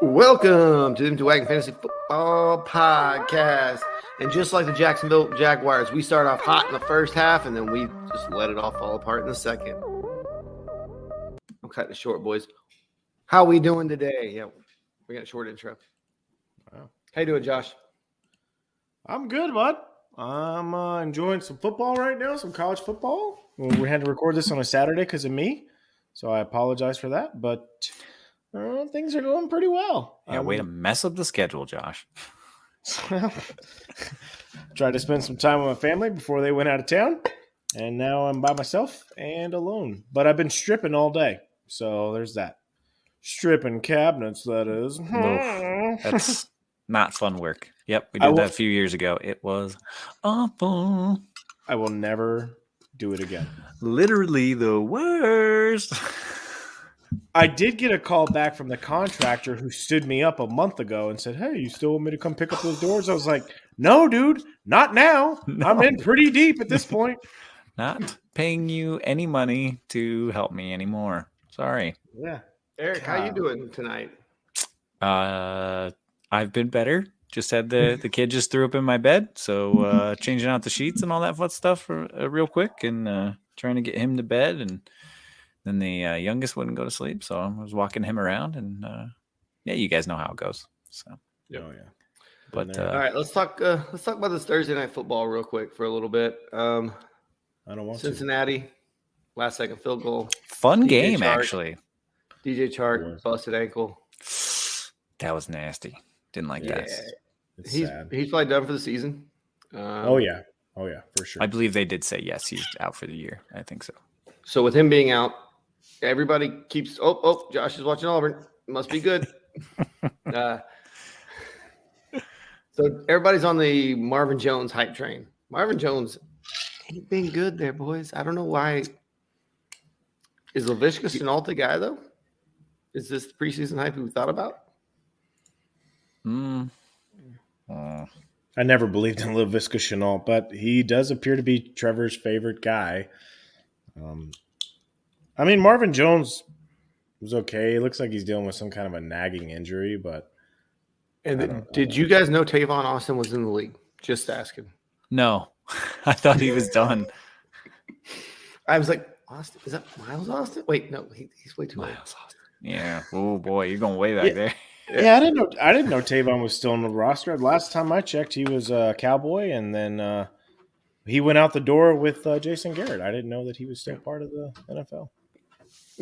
Welcome to the Empty Wagon Fantasy Football Podcast. And just like the Jacksonville Jaguars, we start off hot in the first half, and then we just let it all fall apart in the second. I'm cutting it short, boys. How we doing today? Yeah, we got a short intro. Wow. How you doing, Josh? I'm good, bud. I'm enjoying some football right now, some college football. We had to record this on a Saturday because of me, so I apologize for that, but things are going pretty well. Yeah, way to mess up the schedule, Josh. Tried to spend some time with my family before they went out of town, and now I'm by myself and alone. But I've been stripping all day, so there's that. Stripping cabinets, that is. No, that's not fun work. Yep, we did that a few years ago. It was awful. I will never do it again. Literally the worst. I did get a call back from the contractor who stood me up a month ago and said, "Hey, you still want me to come pick up those doors?" I was like, "No, dude, not now. No. I'm in pretty deep at this point." Not paying you any money to help me anymore. Sorry. Yeah. Eric, how you doing tonight? I've been better. Just had the kid just threw up in my bed, so changing out the sheets and all that fun stuff real quick, and trying to get him to bed, and then the youngest wouldn't go to sleep, so I was walking him around, and yeah, you guys know how it goes. So, oh yeah. But all right, let's talk about this Thursday night football real quick for a little bit. I don't want Cincinnati, last second field goal. Fun game, actually. DJ Chark busted ankle. That was nasty. Didn't like that. He's probably done for the season. Oh yeah, for sure. I believe they did say yes, he's out for the year. I think so. So with him being out, everybody keeps. Oh, Josh is watching Auburn. Must be good. So everybody's on the Marvin Jones hype train. Marvin Jones ain't been good there, boys. I don't know why. Is Laviska Shenault the guy though? Is this the preseason hype we thought about? I never believed in Laviska Shenault, but he does appear to be Trevor's favorite guy. I mean, Marvin Jones was okay. It looks like he's dealing with some kind of a nagging injury, but. And did you guys know Tavon Austin was in the league? Just asking. No, I thought he was done. I was like, Austin, is that Miles Austin? Wait, no, he's way too old. Miles Austin. Yeah. Oh boy, you're going way back there. Yeah, I didn't know Tavon was still on the roster. Last time I checked, he was a Cowboy, and then he went out the door with Jason Garrett. I didn't know that he was still part of the NFL.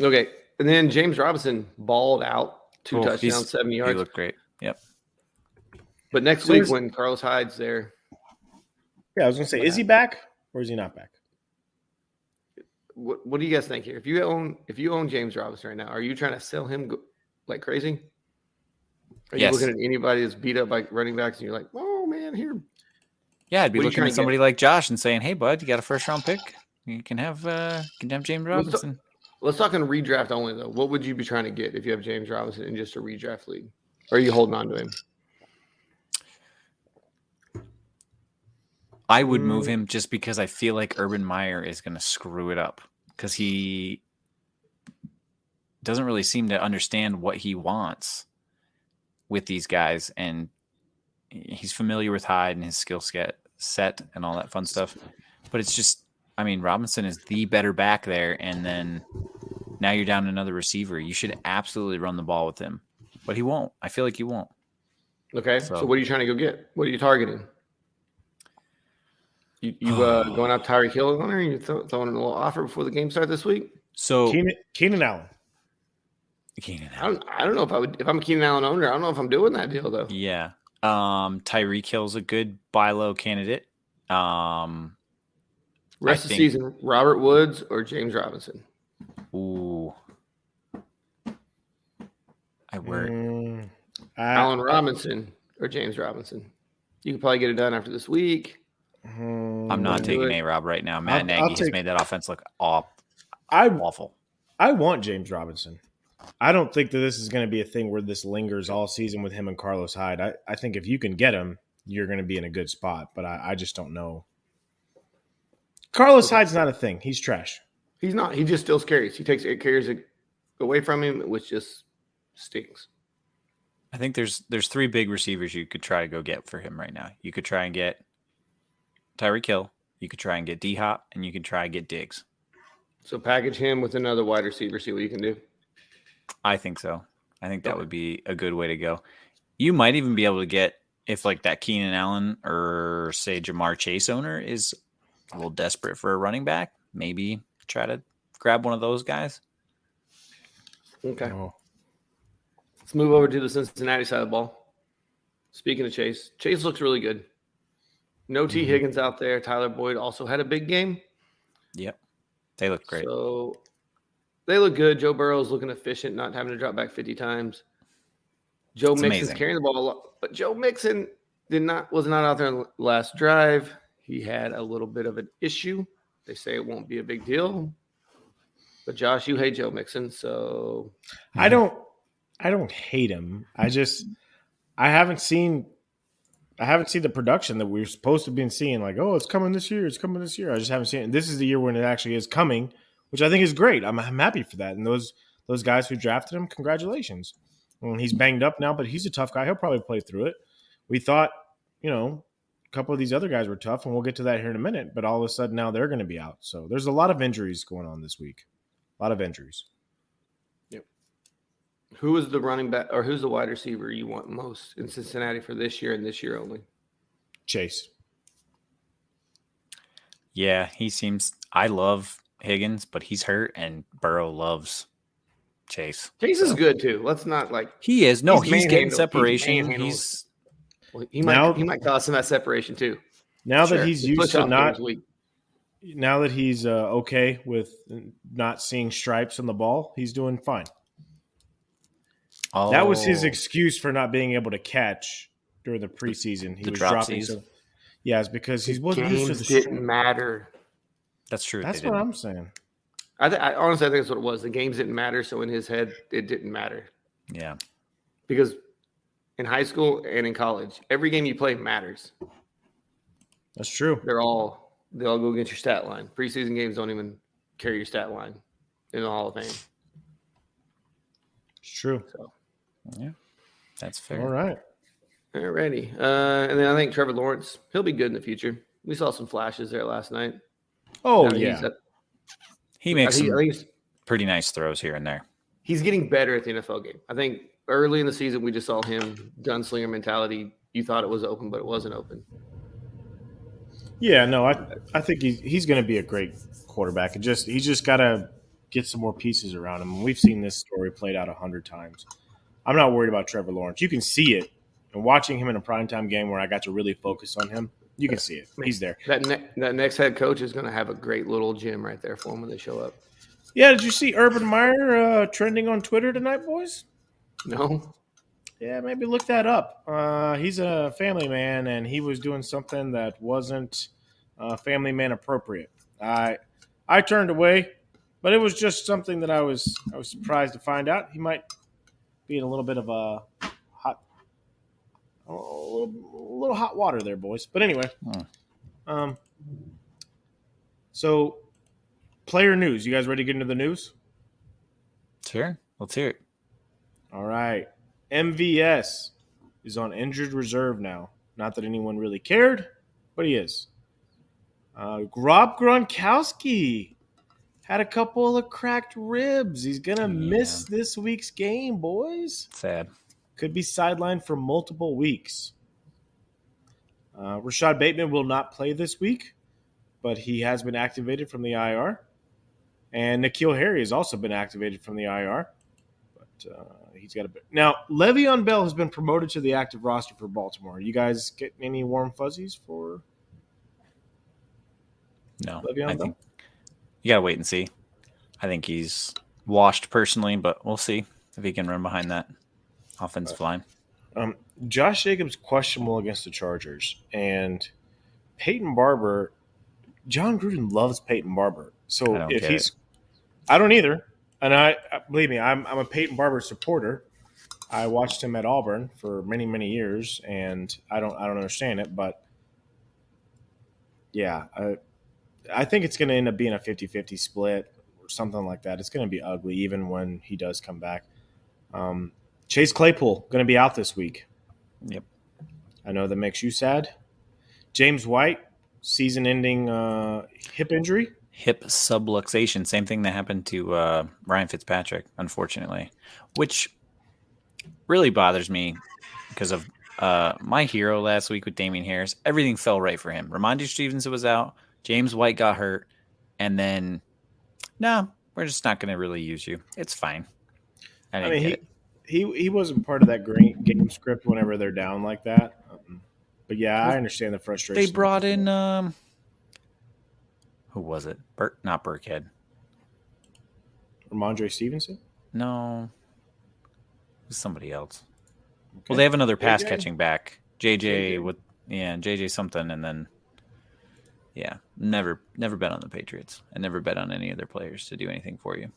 Okay, and then James Robinson balled out, 2 touchdowns, 70 yards. He looked great. Yep. But next week when Carlos Hyde's there. Yeah, I was going to say, is he back or is he not back? What do you guys think here? If you own James Robinson right now, are you trying to sell him like crazy? Are you looking at anybody that's beat up by running backs and you're like, oh man, here? Yeah, I'd be looking at somebody like Josh and saying, hey bud, you got a first round pick? You can have James Robinson. Let's talk on redraft only though. What would you be trying to get if you have James Robinson in just a redraft league? Or are you holding on to him? I would move him just because I feel like Urban Meyer is going to screw it up because he doesn't really seem to understand what he wants with these guys, and he's familiar with Hyde and his skill set and all that fun stuff. But it's just, I mean, Robinson is the better back there, and then now you're down another receiver. You should absolutely run the ball with him, but he won't. I feel like he won't. Okay, so what are you trying to go get? What are you targeting? You going out Tyreek Hill on there? You throwing in a little offer before the game starts this week? So Keenan Allen. I don't know if I'm a Keenan Allen owner. I don't know if I'm doing that deal though. Yeah. Tyreek Hill's a good buy low candidate. Rest of the season, Robert Woods or James Robinson? Ooh. Allen Robinson or James Robinson? You could probably get it done after this week. I'm not taking A-Rob right now. Matt Nagy has made that offense look awful. I want James Robinson. I don't think that this is going to be a thing where this lingers all season with him and Carlos Hyde. I think if you can get him, you're going to be in a good spot. But I just don't know. Carlos Hyde's not a thing. He's trash. He's not. He just steals carries. He takes 8 carries away from him, which just stings. I think there's 3 big receivers you could try to go get for him right now. You could try and get Tyreek Hill, you could try and get D-Hop, and you could try and get Diggs. So package him with another wide receiver, see what you can do. I think so. I think that would be a good way to go. You might even be able to get, if like that Keenan Allen or say Jamar Chase owner is a little desperate for a running back, maybe try to grab one of those guys. Okay. Let's move over to the Cincinnati side of the ball. Speaking of Chase looks really good. No T. Higgins out there. Tyler Boyd also had a big game. Yep. They look great. So they look good. Joe Burrow's looking efficient, not having to drop back 50 times. Joe Mixon's carrying the ball a lot, but Joe Mixon was not out there on the last drive. He had a little bit of an issue. They say it won't be a big deal. But Josh, you hate Joe Mixon, so I don't hate him. I haven't seen the production that we're supposed to be seeing. Like, oh, it's coming this year. It's coming this year. I just haven't seen it. And this is the year when it actually is coming, which I think is great. I'm happy for that. And those guys who drafted him, congratulations. He's banged up now, but he's a tough guy. He'll probably play through it. We thought, a couple of these other guys were tough, and we'll get to that here in a minute. But all of a sudden now they're going to be out. So there's a lot of injuries going on this week. A lot of injuries. Yep. Who is the running back or who's the wide receiver you want most in Cincinnati for this year and this year only? Chase. Yeah, I love Higgins, but he's hurt, and Burrow loves Chase. Chase is good too. Let's not he is. No, he's getting separation. He might cause some of that separation too. Now that he's used to not. Now that he's okay with not seeing stripes on the ball, he's doing fine. Oh. That was his excuse for not being able to catch during the preseason. He was dropping. It's because he wasn't used to the didn't matter. That's true. That's what I'm saying. I honestly think that's what it was. The games didn't matter, so in his head, it didn't matter. Yeah. Because in high school and in college, every game you play matters. That's true. They all go against your stat line. Preseason games don't even carry your stat line in the Hall of Fame. It's true. So, yeah, that's fair. All right. Alrighty. And then I think Trevor Lawrence, he'll be good in the future. We saw some flashes there last night. Oh, yeah. He makes some pretty nice throws here and there. He's getting better at the NFL game. I think early in the season, we just saw him gunslinger mentality. You thought it was open, but it wasn't open. Yeah, no, I think he's going to be a great quarterback. He's just got to get some more pieces around him. We've seen this story played out 100 times. I'm not worried about Trevor Lawrence. You can see it. And watching him in a primetime game where I got to really focus on him, you can see it. He's there. That next head coach is going to have a great little gym right there for him when they show up. Yeah, did you see Urban Meyer trending on Twitter tonight, boys? No. Yeah, maybe look that up. He's a family man, and he was doing something that wasn't family man appropriate. I turned away, but it was just something that I was surprised to find out. He might be in a little bit of a little hot water there, boys. But anyway, so player news. You guys ready to get into the news? Sure, let's hear it. All right. MVS is on injured reserve now. Not that anyone really cared, but he is. Rob Gronkowski had a couple of cracked ribs. He's going to miss this week's game, boys. Sad. Could be sidelined for multiple weeks. Rashad Bateman will not play this week, but he has been activated from the IR. And N'Keal Harry has also been activated from the IR. He's got a bit. Now, Le'Veon Bell has been promoted to the active roster for Baltimore. You guys get any warm fuzzies for Le'Veon Bell? Think you got to wait and see. I think he's washed personally, but we'll see if he can run behind that offensive line. Josh Jacobs questionable against the Chargers. And Peyton Barber, John Gruden loves Peyton Barber. So if he's – I don't either. And I believe me, I'm a Peyton Barber supporter. I watched him at Auburn for many, many years, and I don't understand it. But yeah, I think it's going to end up being a 50-50 split or something like that. It's going to be ugly, even when he does come back. Chase Claypool going to be out this week. Yep. I know that makes you sad. James White, season-ending hip injury. Hip subluxation, same thing that happened to Ryan Fitzpatrick, unfortunately, which really bothers me because of my hero last week with Damian Harris. Everything fell right for him. Ramondre Stevenson was out. James White got hurt. And then, no, we're just not going to really use you. It's fine. I didn't get it. He wasn't part of that great game script whenever they're down like that. But, yeah, I understand the frustration. They brought in who was it? Not Burkhead. Ramondre Stevenson? No. It was somebody else. Okay. Well, they have another pass catching back. JJ something, and then never bet on the Patriots. I never bet on any other players to do anything for you.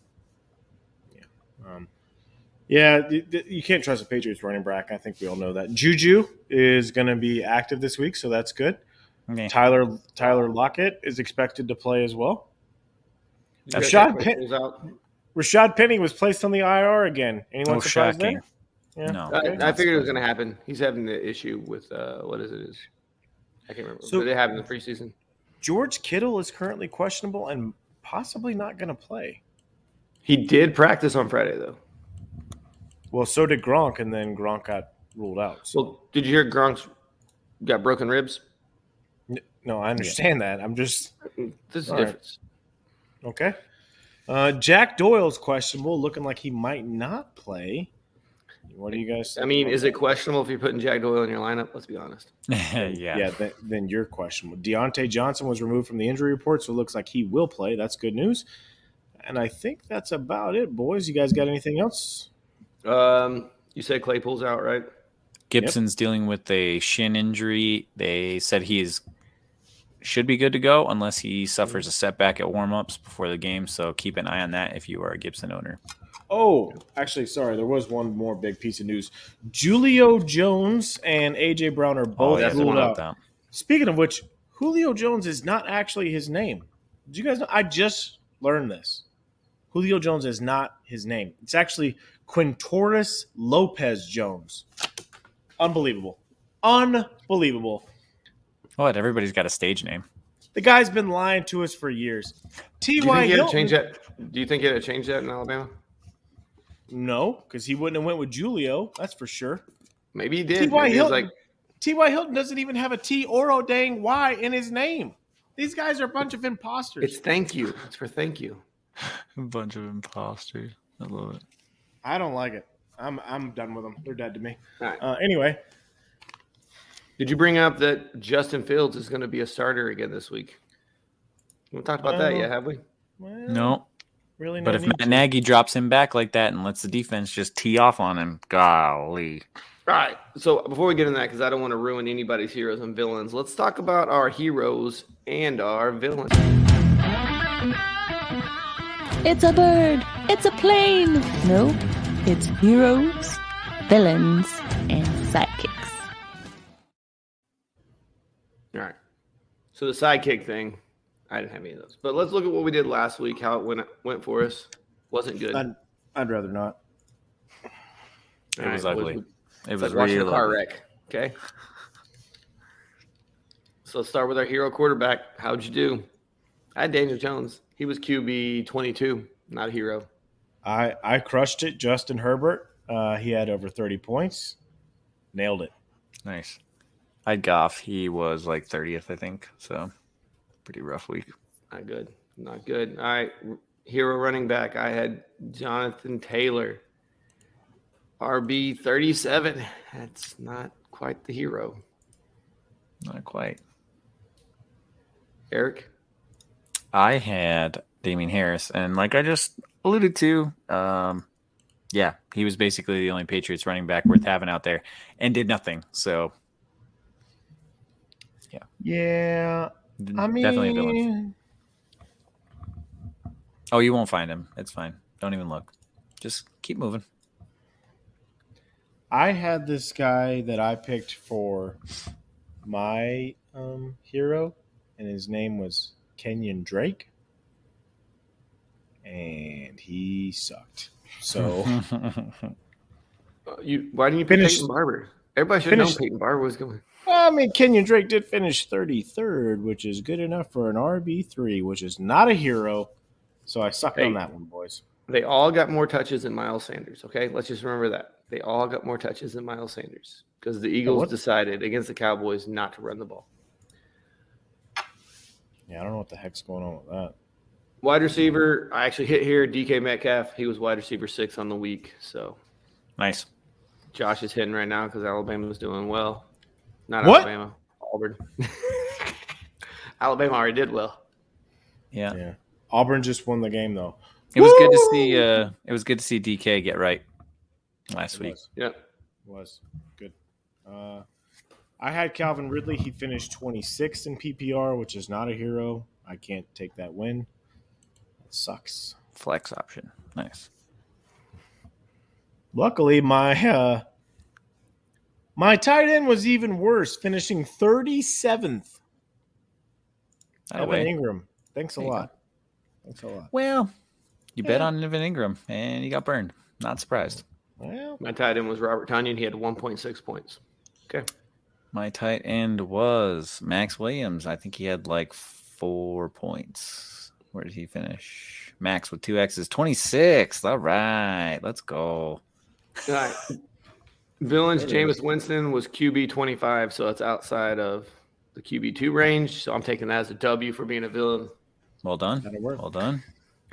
Yeah. You can't trust the Patriots running back. I think we all know that. Juju is going to be active this week, so that's good. Okay. Tyler Lockett is expected to play as well. Rashad Penny was placed on the IR again. Anyone surprised there? Yeah. No. I figured it was going to happen. He's having the issue with what is it? I can't remember. But they have in the preseason. George Kittle is currently questionable and possibly not going to play. He did practice on Friday, though. Well, so did Gronk, and then Gronk got ruled out. So. Well, did you hear Gronk's got broken ribs? No, I understand that. I'm just – this is the difference. Right. Okay. Jack Doyle's questionable, looking like he might not play. What do you guys think? I mean, is it questionable if you're putting Jack Doyle in your lineup? Let's be honest. Yeah, then you're questionable. Deontay Johnson was removed from the injury report, so it looks like he will play. That's good news. And I think that's about it, boys. You guys got anything else? You said Claypool's out, right? Gibson's dealing with a shin injury. They said should be good to go unless he suffers a setback at warm-ups before the game. So keep an eye on that if you are a Gibson owner. Oh, actually, sorry. There was one more big piece of news. Julio Jones and A.J. Brown are both ruled out. Speaking of which, Julio Jones is not actually his name. Did you guys know? I just learned this. Julio Jones is not his name. It's actually Quintoris Lopez Jones. Unbelievable. What? Everybody's got a stage name. The guy's been lying to us for years. T.Y. Hilton. Do you think he had to change that in Alabama? No, because he wouldn't have went with Julio. That's for sure. Maybe he did. T.Y. Hilton doesn't even have a T or a dang Y in his name. These guys are a bunch of imposters. It's thank you. It's for thank you. A bunch of imposters. I love it. I don't like it. I'm done with them. They're dead to me. All right. Anyway. Did you bring up that Justin Fields is going to be a starter again this week? We haven't talked about that yet, have we? Well, no. Really? But if Matt Nagy drops him back like that and lets the defense just tee off on him, golly. All right. So before we get into that, because I don't want to ruin anybody's heroes and villains, let's talk about our heroes and our villains. It's a bird. It's a plane. No, it's heroes, villains, and sidekicks. All right. So the sidekick thing, I didn't have any of those. But let's look at what we did last week, how it went for us. Wasn't good. I'd rather not. It was ugly. It was like watching really a car wreck. Okay. So let's start with our hero quarterback. How'd you do? I had Daniel Jones. He was QB 22, not a hero. I crushed it. Justin Herbert. He had over 30 points. Nailed it. Nice. I had Goff. He was like 30th, I think. So pretty rough week. Not good. Not good. All right. Hero running back. I had Jonathan Taylor. RB 37. That's not quite the hero. Not quite. Eric? I had Damian Harris. And like I just alluded to, he was basically the only Patriots running back worth having out there and did nothing. So, yeah. Yeah. I mean, definitely a villain. Oh, you won't find him. It's fine. Don't even look. Just keep moving. I had this guy that I picked for my hero, and his name was Kenyon Drake, and he sucked. So Why didn't you pick Finished- Peyton Barber? Everybody should have known finished- Peyton Barber was going. I mean, Kenyon Drake did finish 33rd, which is good enough for an RB3, which is not a hero. So I sucked on that one, boys. They all got more touches than Miles Sanders, okay? Let's just remember that. They all got more touches than Miles Sanders because the Eagles decided against the Cowboys not to run the ball. Yeah, I don't know what the heck's going on with that. Wide receiver, I actually hit here, DK Metcalf. He was wide receiver 6 on the week. So Nice. Josh is hitting right now because Alabama's doing well. Not What? Alabama, Auburn. Alabama already did well. Yeah. Auburn just won the game, though. It was good to see. It was good to see DK get right last week. Yeah. It was good. I had Calvin Ridley. He finished 26th in PPR, which is not a hero. I can't take that win. It sucks. Flex option. Nice. Luckily, my tight end was even worse, finishing 37th. Evan Ingram. Thanks a lot. Well, you bet on Evan Ingram, and you got burned. Not surprised. Well, My tight end was Robert Tonyan. He had 1.6 points. Okay. My tight end was Max Williams. I think he had like 4 points. Where did he finish? Max with 2 X's, 26th. All right, let's go. All right. Villains, Jameis Winston was QB 25, so it's outside of the QB2 range. So I'm taking that as a W for being a villain. Well done. That'll work. Well done.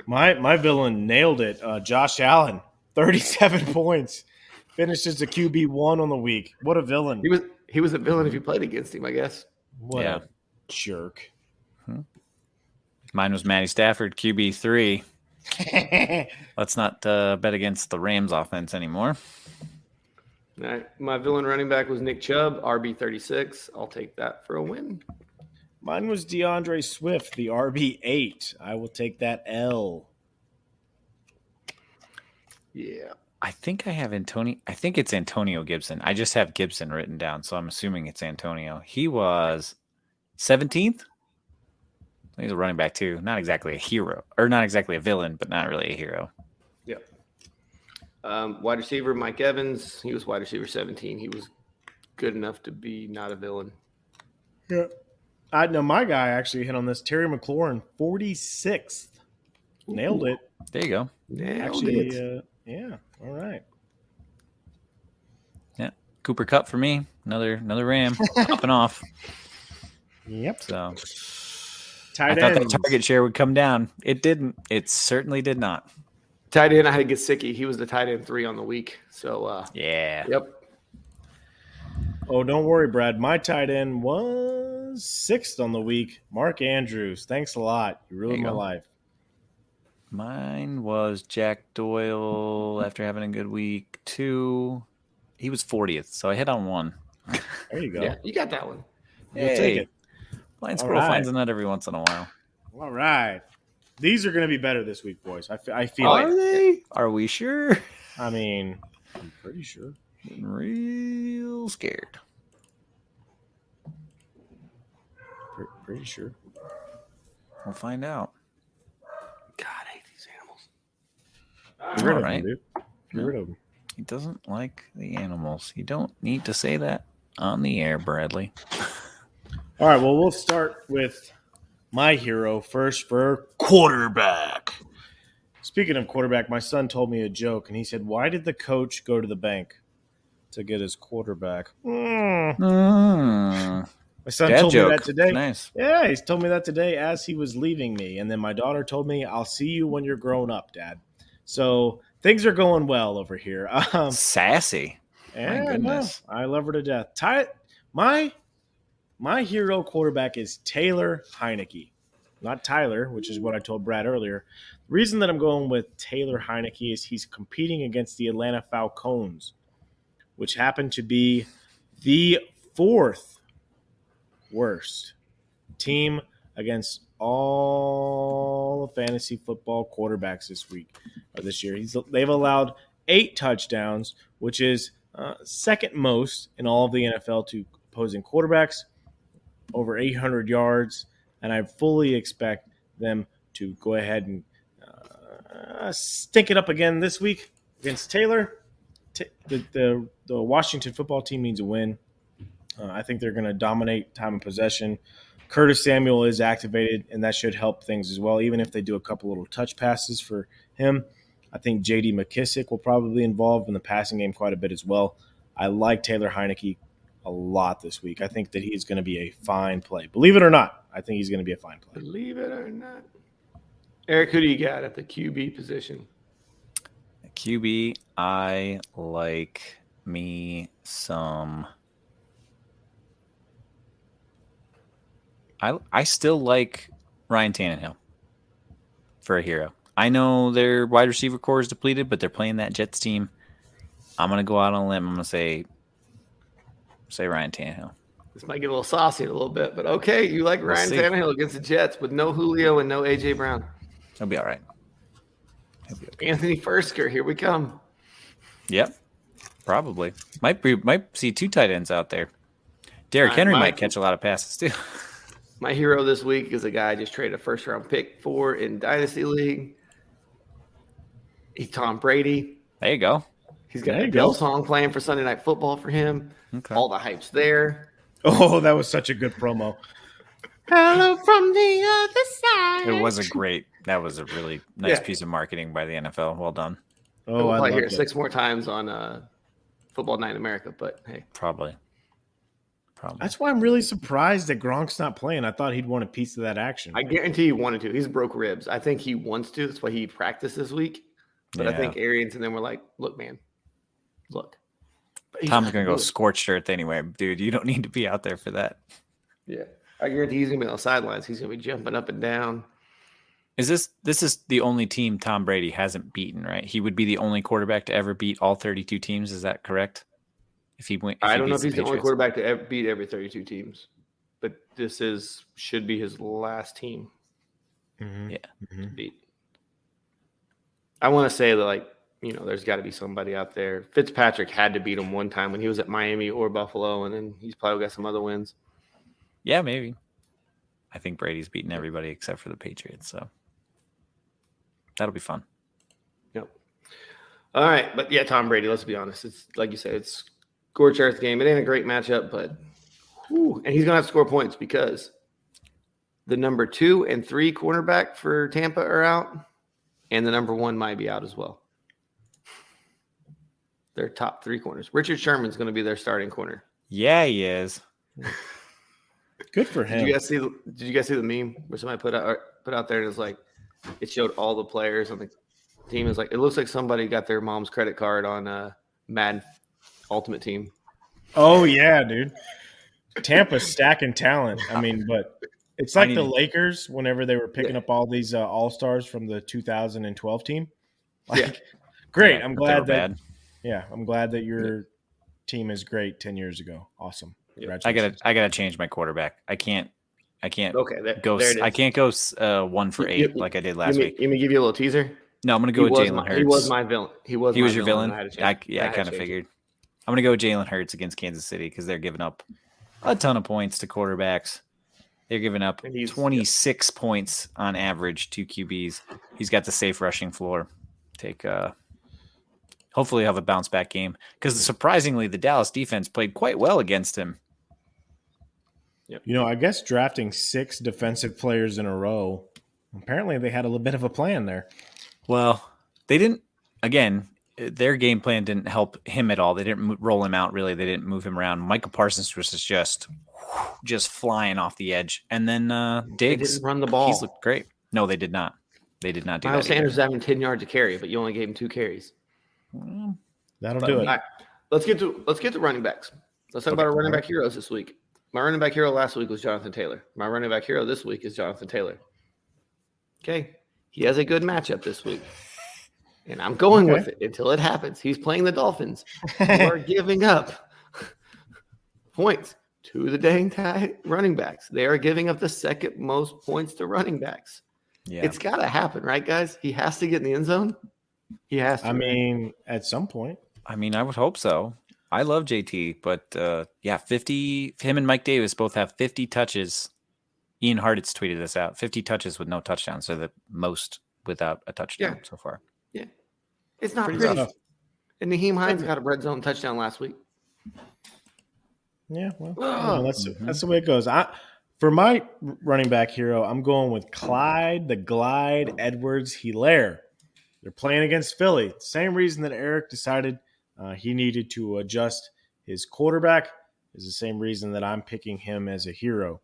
my villain nailed it. Josh Allen, 37 points. Finished as a QB1 on the week. What a villain. He was a villain if you played against him, I guess. What a jerk. Mine was Matty Stafford, QB3. Let's not bet against the Rams offense anymore. All right. My villain running back was Nick Chubb, RB 36. I'll take that for a win. Mine was DeAndre Swift, the RB8. I will take that L. Yeah. I think I have Antonio. I think it's Antonio Gibson. I just have Gibson written down, so I'm assuming it's Antonio. He was 17th. He's a running back too. Not exactly a hero, or not exactly a villain, but not really a hero. Yep. Wide receiver Mike Evans. He was wide receiver 17. He was good enough to be not a villain. Yeah. I know my guy actually hit on this. Terry McLaurin, 46th. Nailed it. There you go. Actually, yeah. All right. Yeah. Cooper Kupp for me. Another Ram popping off. Yep. So Tight I thought that ends. target share would come down. It didn't. It certainly did not. Tight end, I had to get Gesicki. He was the tight end 3 on the week. So, Yeah. yep. Oh, don't worry, Brad. My tight end was 6th on the week. Mark Andrews. Thanks a lot. You ruined my life. Mine was Jack Doyle after having a good week. 2. He was 40th, so I hit on 1. There you go. Yeah, you got that one. You'll take it. Blind All squirrel right. finds a nut every once in a while. All right. These are going to be better this week, boys. I feel Are it. they? Are we sure? I mean, I'm pretty sure. Getting real scared. Pretty sure. We'll find out. God, I hate these animals. Get rid of right. them, dude. Get rid of them. He doesn't like the animals. You don't need to say that on the air, Bradley. All right, well, we'll start with my hero first for quarterback. Speaking of quarterback, my son told me a joke, and he said, why did the coach go to the bank to get his quarterback? My son Dad told joke. me that today. Nice. Yeah, he's told me that today as he was leaving me. And then my daughter told me, I'll see you when you're grown up, Dad. So things are going well over here. Sassy. Yeah, goodness. no, I love her to death. My hero quarterback is Taylor Heineke, not Tyler, which is what I told Brad earlier. The reason that I'm going with Taylor Heineke is he's competing against the Atlanta Falcons, which happen to be the 4th worst team against all fantasy football quarterbacks this year. They've allowed 8 touchdowns, which is second most in all of the NFL to opposing quarterbacks, over 800 yards, and I fully expect them to go ahead and stink it up again this week against Taylor. the Washington football team needs a win. I think they're going to dominate time of possession. Curtis Samuel is activated, and that should help things as well, even if they do a couple little touch passes for him. I think J.D. McKissick will probably be involved in the passing game quite a bit as well. I like Taylor Heineke a lot this week. I think that he's going to be a fine play. Believe it or not, I think he's going to be a fine play. Believe it or not. Eric, who do you got at the QB position? QB, I like me some. I still like Ryan Tannehill for a hero. I know their wide receiver core is depleted, but they're playing that Jets team. I'm going to go out on a limb. I'm going to say Ryan Tannehill. This might get a little saucy in a little bit, but okay, you like Ryan Tannehill against the Jets with no Julio and no A.J. Brown. He'll be all right. Anthony Fursker, here we come. Yep, probably. Might see two tight ends out there. Derrick Henry might catch a lot of passes too. My hero this week is a guy I just traded a first-round pick for in Dynasty League. He's Tom Brady. There you go. He's got a Bill song playing for Sunday Night Football for him. Okay. All the hype's there. Oh, that was such a good promo. Hello from the other side. It was that was a really nice piece of marketing by the NFL. Well done. Oh, we'll probably hear it 6 more times on Football Night in America, but hey. Probably. That's why I'm really surprised that Gronk's not playing. I thought he'd want a piece of that action. I guarantee he wanted to. He's broke ribs. I think he wants to. That's why he practiced this week. But I think Arians and them were like, look, man, look. Tom's going to go scorched earth anyway. Dude, you don't need to be out there for that. Yeah. I guarantee he's going to be on the sidelines. He's going to be jumping up and down. This is the only team Tom Brady hasn't beaten, right? He would be the only quarterback to ever beat all 32 teams. Is that correct? I don't know if he's the only quarterback to ever beat every 32 teams, but this should be his last team. Mm-hmm. Yeah. To beat. I want to say that, there's got to be somebody out there. Fitzpatrick had to beat him one time when he was at Miami or Buffalo, and then he's probably got some other wins. Yeah, maybe. I think Brady's beaten everybody except for the Patriots, so that'll be fun. Yep. All right, but yeah, Tom Brady. Let's be honest. It's like you said, it's scorched earth game. It ain't a great matchup, but and he's gonna have to score points because the number 2 and 3 cornerback for Tampa are out, and the number 1 might be out as well. Their top 3 corners. Richard Sherman's going to be their starting corner. Yeah, he is. Good for him. Did you guys see the meme where somebody put out there and it's like it showed all the players on the team? Is like it looks like somebody got their mom's credit card on Madden Ultimate Team. Oh yeah, dude. Tampa's stacking talent. I mean, but it's like the Lakers whenever they were picking up all these all-stars from the 2012 team. Great. I'm glad that I'm glad that your team is great 10 years ago. Awesome. I gotta change my quarterback. I can't go 1 for 8 like I did last week. You mean give you a little teaser? No, I'm gonna go with Jalen Hurts. He was my villain. He was your villain. I kind of figured. I'm gonna go with Jalen Hurts against Kansas City because they're giving up a ton of points to quarterbacks. They're giving up 26 points on average to QBs. He's got the safe rushing floor. Hopefully have a bounce back game because surprisingly the Dallas defense played quite well against him. Yep. I guess drafting 6 defensive players in a row, apparently they had a little bit of a plan there. Well, they didn't. Again, their game plan didn't help him at all. They didn't roll him out, really. They didn't move him around. Michael Parsons was just flying off the edge. And then Diggs. They didn't run the ball. He's looked great. No, they did not. They did not do Miles that. Sanders is having 10 yards to carry, but you only gave him 2 carries. That'll do it. All right, let's get to running backs. Let's talk about our running back heroes this week. My running back hero last week was Jonathan Taylor. My running back hero this week is Jonathan Taylor. Okay. He has a good matchup this week. And I'm going with it until it happens. He's playing the Dolphins, who are giving up points to the dang running backs. They are giving up the second most points to running backs. Yeah. It's got to happen, right, guys? He has to get in the end zone. He has to. I mean, at some point. I mean, I would hope so. I love JT, but 50. Him and Mike Davis both have 50 touches. Ian Hartitz tweeted this out: 50 touches with no touchdowns, so the most without a touchdown so far. Yeah, it's not pretty. And Naheem Hines got a red zone touchdown last week. Yeah, well, that's the way it goes. For my running back hero, I'm going with Clyde the Glide Edwards-Helaire. They're playing against Philly. Same reason that Eric decided he needed to adjust his quarterback is the same reason that I'm picking him as a hero.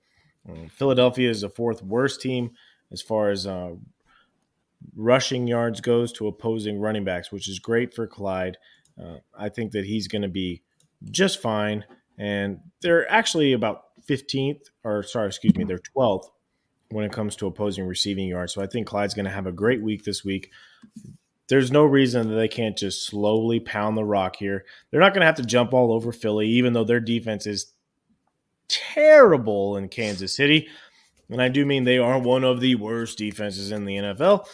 Philadelphia is the fourth worst team as far as rushing yards goes to opposing running backs, which is great for Clyde. I think that he's going to be just fine. And they're actually about 15th, or sorry, excuse me, they're 12th when it comes to opposing receiving yards. So I think Clyde's going to have a great week this week. There's no reason that they can't just slowly pound the rock here. They're not going to have to jump all over Philly, even though their defense is terrible in Kansas City. And I do mean they are one of the worst defenses in the NFL.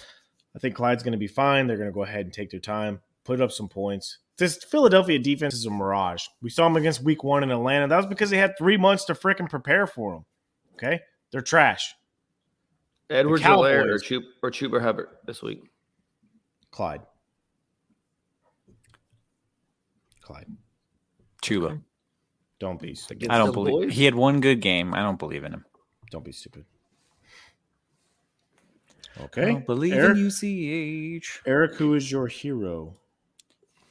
I think Clyde's going to be fine. They're going to go ahead and take their time, put up some points. This Philadelphia defense is a mirage. We saw them against week 1 in Atlanta. That was because they had 3 months to frickin' prepare for them. Okay? They're trash. Edwards-Helaire or Chuba Hubbard this week? Clyde. Chuba. Okay. Don't be stupid. I don't believe he had one good game. I don't believe in him. Don't be stupid. Okay. I don't believe Eric, in UCH. Eric, who is your hero?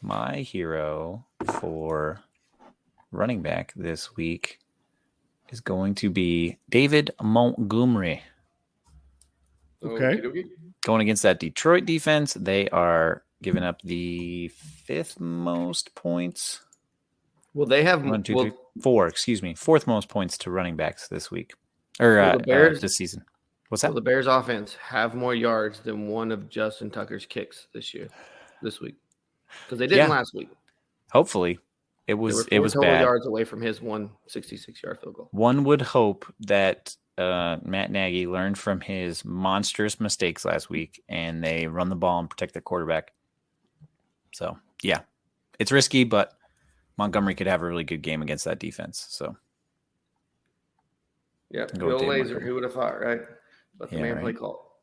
My hero for running back this week is going to be David Montgomery. Okay. Going against that Detroit defense, they are giving up the 5th most points. Well, they have 1, 2, 3, 4. Excuse me, 4th most points to running backs this week or this season. What's that? Will the Bears offense have more yards than one of Justin Tucker's kicks this week? Because they didn't last week. Hopefully, it was total bad. Yards away from his 166-yard field goal. One would hope that Matt Nagy learned from his monstrous mistakes last week, and they run the ball and protect their quarterback. So yeah, it's risky, but Montgomery could have a really good game against that defense. So yeah, Bill Laser. Who would have thought, right? Let the man play call.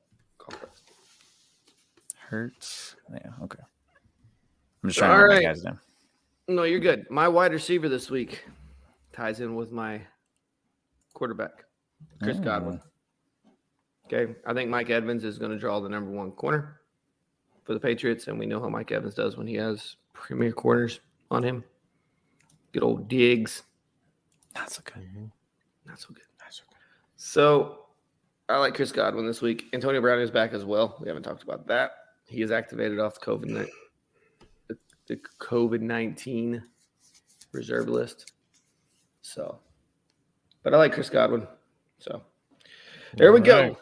Hurts. Yeah, okay. I'm just trying to write my guys down. No, you're good. My wide receiver this week ties in with my quarterback, Chris Godwin. Okay, I think Mike Evans is going to draw the number 1 corner for the Patriots, and we know how Mike Evans does when he has premier corners on him. Good old Diggs. Not so good. Not so good. So I like Chris Godwin this week. Antonio Brown is back as well. We haven't talked about that. He is activated off the COVID-19 reserve list. So, but I like Chris Godwin. So there we go.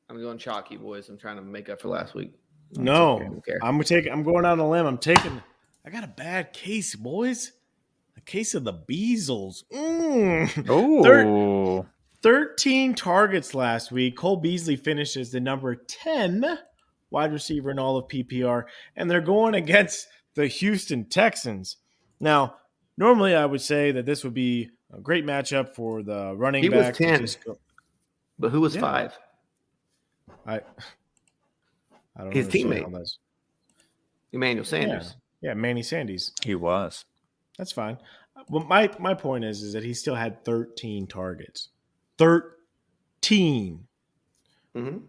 I'm going chalky, boys. I'm trying to make up for last week. No, I'm going out on a limb. I got a bad case, boys. A case of the Beasles. Oh, 13 targets last week. Cole Beasley finishes the number 10 wide receiver in all of PPR, and they're going against the Houston Texans. Now, normally I would say that this would be a great matchup for the running back. He was 10, but who was 5? I don't know. His teammate. Emmanuel Sanders. Yeah, Manny Sanders. he was. That's fine. Well, my point is that he still had 13 targets. 13,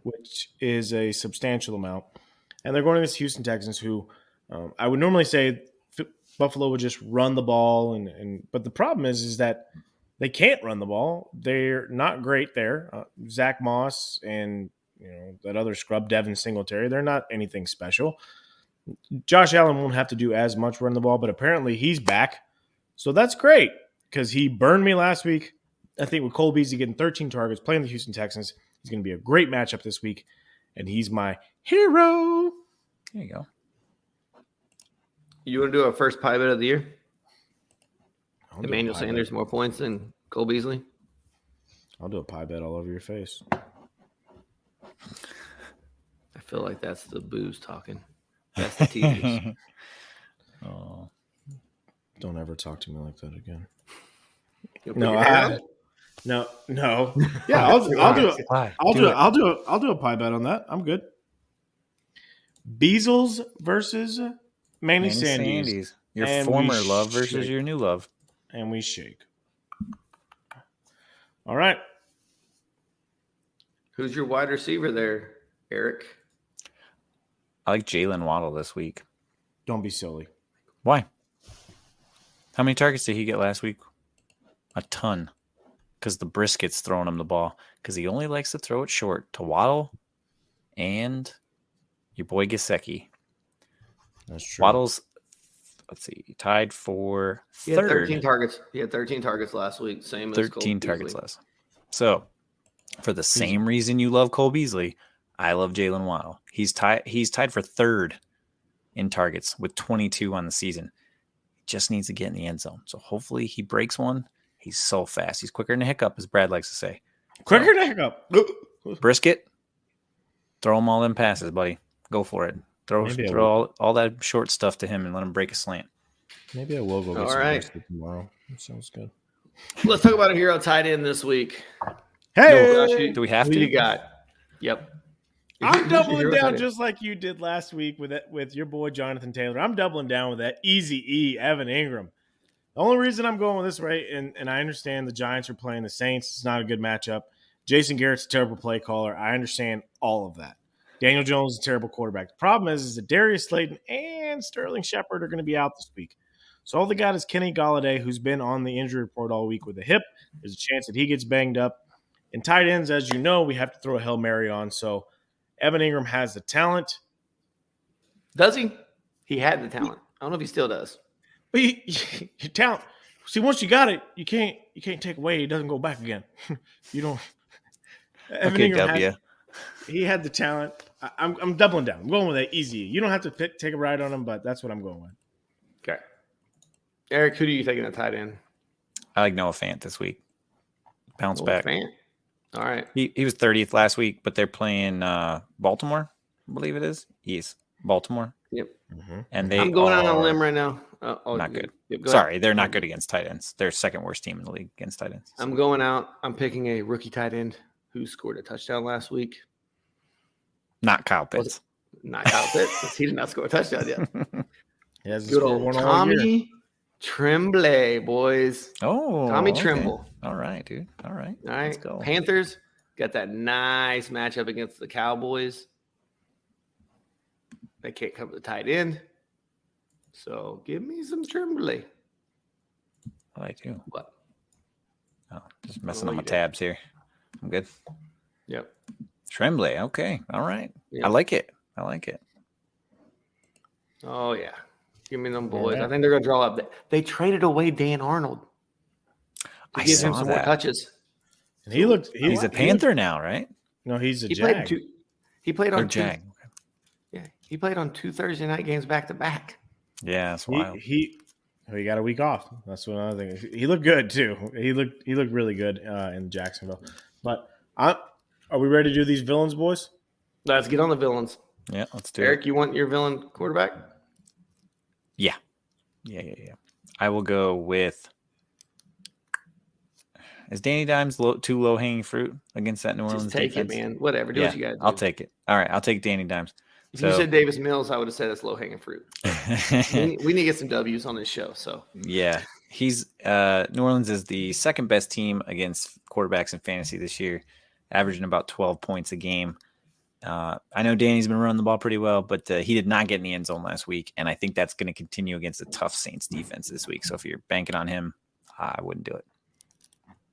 which is a substantial amount. And they're going against Houston Texans, who I would normally say Buffalo would just run the ball. But the problem is that they can't run the ball. They're not great there. Zach Moss and that other scrub, Devin Singletary, they're not anything special. Josh Allen won't have to do as much run the ball, but apparently he's back. So that's great because he burned me last week. I think with Cole Beasley getting 13 targets, playing the Houston Texans, he's going to be a great matchup this week, and he's my hero. There you go. You want to do a first pie bet of the year? Emmanuel Sanders more points than Cole Beasley? I'll do a pie bet all over your face. I feel like that's the booze talking. That's the teasers. Oh, don't ever talk to me like that again. No. Yeah, I'll do a pie bet on that. I'm good. Beasles versus Manny Manny Sandys. Sandys. Your And former we love versus shake. your new love. And we shake. All right. Who's your wide receiver there, Eric? I like Jalen Waddle this week. Don't be silly. Why? How many targets did he get last week? A ton. Because the brisket's throwing him the ball. Because he only likes to throw it short to Waddle and your boy Gesicki. That's true. Waddle's, let's see, tied for He had third. 13 targets. He had 13 targets last week. Same as 13 Cole targets Beasley. less. So, for the same reason you love Cole Beasley, I love Jalen Waddle. He's tied for third in targets with 22 on the season. He just needs to get in the end zone. So hopefully he breaks one. He's so fast. He's quicker than a hiccup, as Brad likes to say. Quicker than a hiccup. Brisket, throw him all in passes, buddy. Go for it. Throw all that short stuff to him and let him break a slant. Maybe I will go get All some right. brisket tomorrow. That sounds good. Let's talk about a hero tight end this week. Hey! Do we have Who to? you got? Yep. I'm Who's your doubling hero down tight end? just like you did last week with your boy Jonathan Taylor. I'm doubling down with that Easy E, Evan Ingram. The only reason I'm going with this, right, and I understand the Giants are playing the Saints. It's not a good matchup. Jason Garrett's a terrible play caller. I understand all of that. Daniel Jones is a terrible quarterback. The problem is that Darius Slayton and Sterling Shepard are going to be out this week. So all they got is Kenny Golladay, who's been on the injury report all week with a hip. There's a chance that he gets banged up. In tight ends, as you know, we have to throw a Hail Mary on. So Evan Ingram has the talent. Does he? He had the talent. I don't know if he still does. But your talent. See, once you got it, you can't take away. It doesn't go back again. You don't. Evan Okay, Ingram W. he had the talent. I'm doubling down. I'm going with that easy. You don't have to take a ride on him, but that's what I'm going with. Okay. Eric, who do you think in that tight end? I like Noah Fant this week. Bounce back. Fant. All right. He was 30th last week, but they're playing Baltimore, I believe it is. Yes, Baltimore. Yep. And they I'm going out on a are limb right now. not good. Yep, go Sorry, ahead. they're not good against tight ends. They're second worst team in the league against tight ends. I'm going out. I'm picking a rookie tight end who scored a touchdown last week. Not Kyle Pitts. Not Kyle Pitts. He did not score a touchdown yet. He hasn't Good scored old one all year. Tommy Tremblay, boys. Oh, Tommy okay. Tremble. All right, dude. All right. All right. Let's go. Panthers got that nice matchup against the Cowboys. They can't cover the tight end. So give me some Tremblay. I like you. What? Oh, just messing know on my you did. tabs here. I'm good. Yep. Tremblay. Okay. All right. Yeah. I like it. I like it. Oh, yeah. Give me them boys. Yeah. I think they're going to draw up. They traded away Dan Arnold to I give him saw some more that. touches. And he looked. He's a Panther now, right? No, he's a He Jag. played He played Or on two. Jag. Yeah, he played on 2 Thursday night games back to back. Yeah, that's wild. He got a week off. That's what another thing. He looked good too. He looked really good in Jacksonville. But are we ready to do these villains, boys? Let's get on the villains. Yeah, let's do Eric, it. you want your villain quarterback? Yeah. I will go with. Is Danny Dimes too low hanging fruit against that New Orleans Just take defense? it, man. Whatever. Do what you got to do. I'll take it. All right, I'll take Danny Dimes. If you said Davis Mills, I would have said that's low hanging fruit. we need to get some W's on this show. So Yeah, he's New Orleans is the second best team against quarterbacks in fantasy this year, averaging about 12 points a game. I know Danny's been running the ball pretty well, but he did not get in the end zone last week, and I think that's going to continue against a tough Saints defense this week. So if you're banking on him, I wouldn't do it.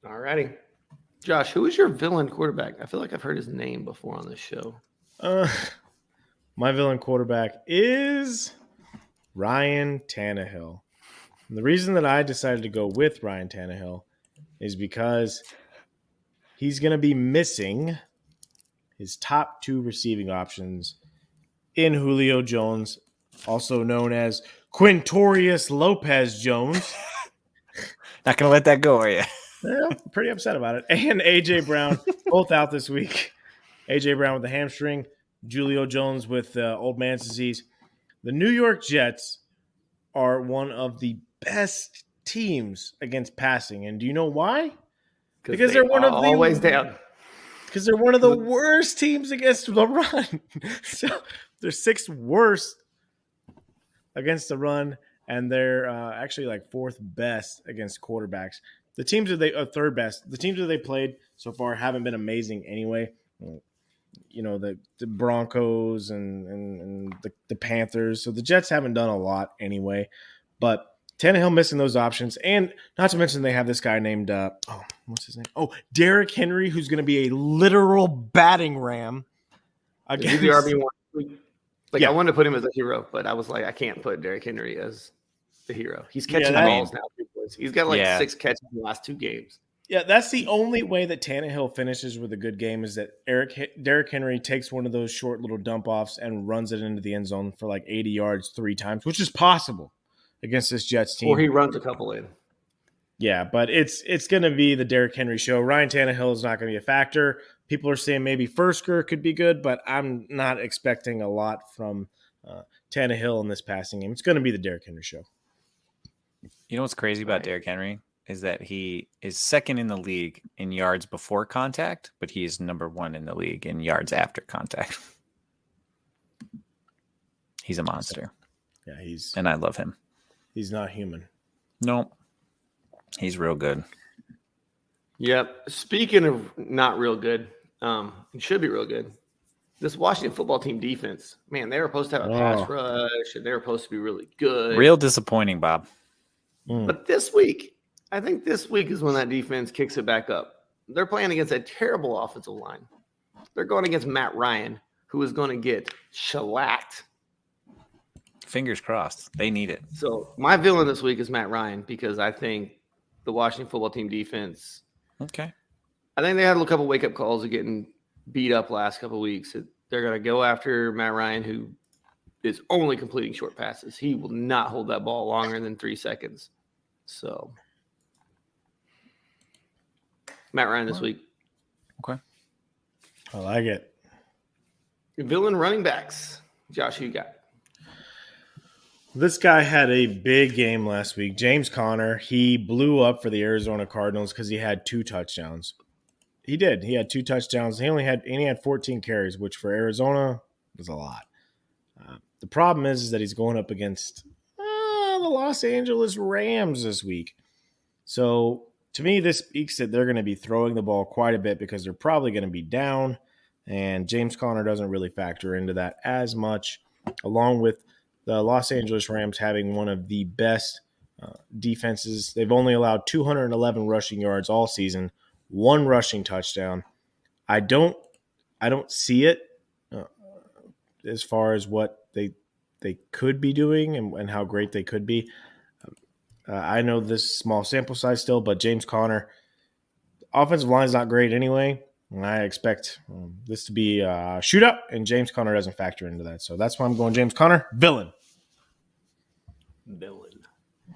all righty. Josh, who is your villain quarterback? I feel like I've heard his name before on this show. My villain quarterback is Ryan Tannehill. And the reason that I decided to go with Ryan Tannehill is because he's going to be missing his top 2 receiving options in Julio Jones, also known as Quintorius Lopez Jones. Not going to let that go, are you? Yeah, I'm pretty upset about it. And A.J. Brown, both out this week. A.J. Brown with the hamstring, Julio Jones with old man's disease. The New York Jets are one of the best teams against passing. And do you know why? Because they're one of the always down. Because they're one of the worst teams against the run. So they're 6th worst against the run, and they're actually like fourth best against quarterbacks. The teams that they third best. The teams that they played so far haven't been amazing anyway. You know, the Broncos and the Panthers. So the Jets haven't done a lot anyway. But Tannehill missing those options. And not to mention they have this guy named, what's his name? Oh, Derrick Henry, who's going to be a literal batting ram. He's the RB1. I wanted to put him as a hero, but I was like, I can't put Derrick Henry as the hero. He's catching balls now. He's got 6 catches in the last 2 games. Yeah, that's the only way that Tannehill finishes with a good game is that Derrick Henry takes one of those short little dump offs and runs it into the end zone for like 80 yards 3 times, which is possible against this Jets team. Or he runs a couple in. Yeah, but it's going to be the Derrick Henry show. Ryan Tannehill is not going to be a factor. People are saying maybe Fursker could be good, but I'm not expecting a lot from Tannehill in this passing game. It's going to be the Derrick Henry show. You know what's crazy about Derrick Henry is that he is second in the league in yards before contact, but he is number 1 in the league in yards after contact. He's a monster. Yeah, and I love him. He's not human. No, he's real good. Yep. Speaking of not real good, it should be real good. This Washington football team defense, man, they were supposed to have a pass rush, and they were supposed to be really good. Real disappointing, Bob. But this week, I think this week is when that defense kicks it back up. They're playing against a terrible offensive line. They're going against Matt Ryan, who is going to get shellacked. Fingers crossed. They need it. So my villain this week is Matt Ryan because I think the Washington football team defense. Okay. I think they had a couple wake-up calls of getting beat up last couple of weeks. They're going to go after Matt Ryan, who is only completing short passes. He will not hold that ball longer than 3 seconds. So Matt Ryan this week. Okay. I like it. Villain running backs. Josh, who you got? This guy had a big game last week. James Conner, he blew up for the Arizona Cardinals because he had 2 touchdowns. He did. He had 2 touchdowns. He had 14 carries, which for Arizona was a lot. The problem is that he's going up against the Los Angeles Rams this week. So to me, this speaks that they're going to be throwing the ball quite a bit because they're probably going to be down, and James Conner doesn't really factor into that as much, along with the Los Angeles Rams having one of the best defenses. They've only allowed 211 rushing yards all season, 1 rushing touchdown. I don't see it as far as what they could be doing and how great they could be. I know this is small sample size still, but James Conner, offensive line is not great anyway. And I expect this to be a shootout, and James Conner doesn't factor into that. So that's why I'm going James Conner, villain.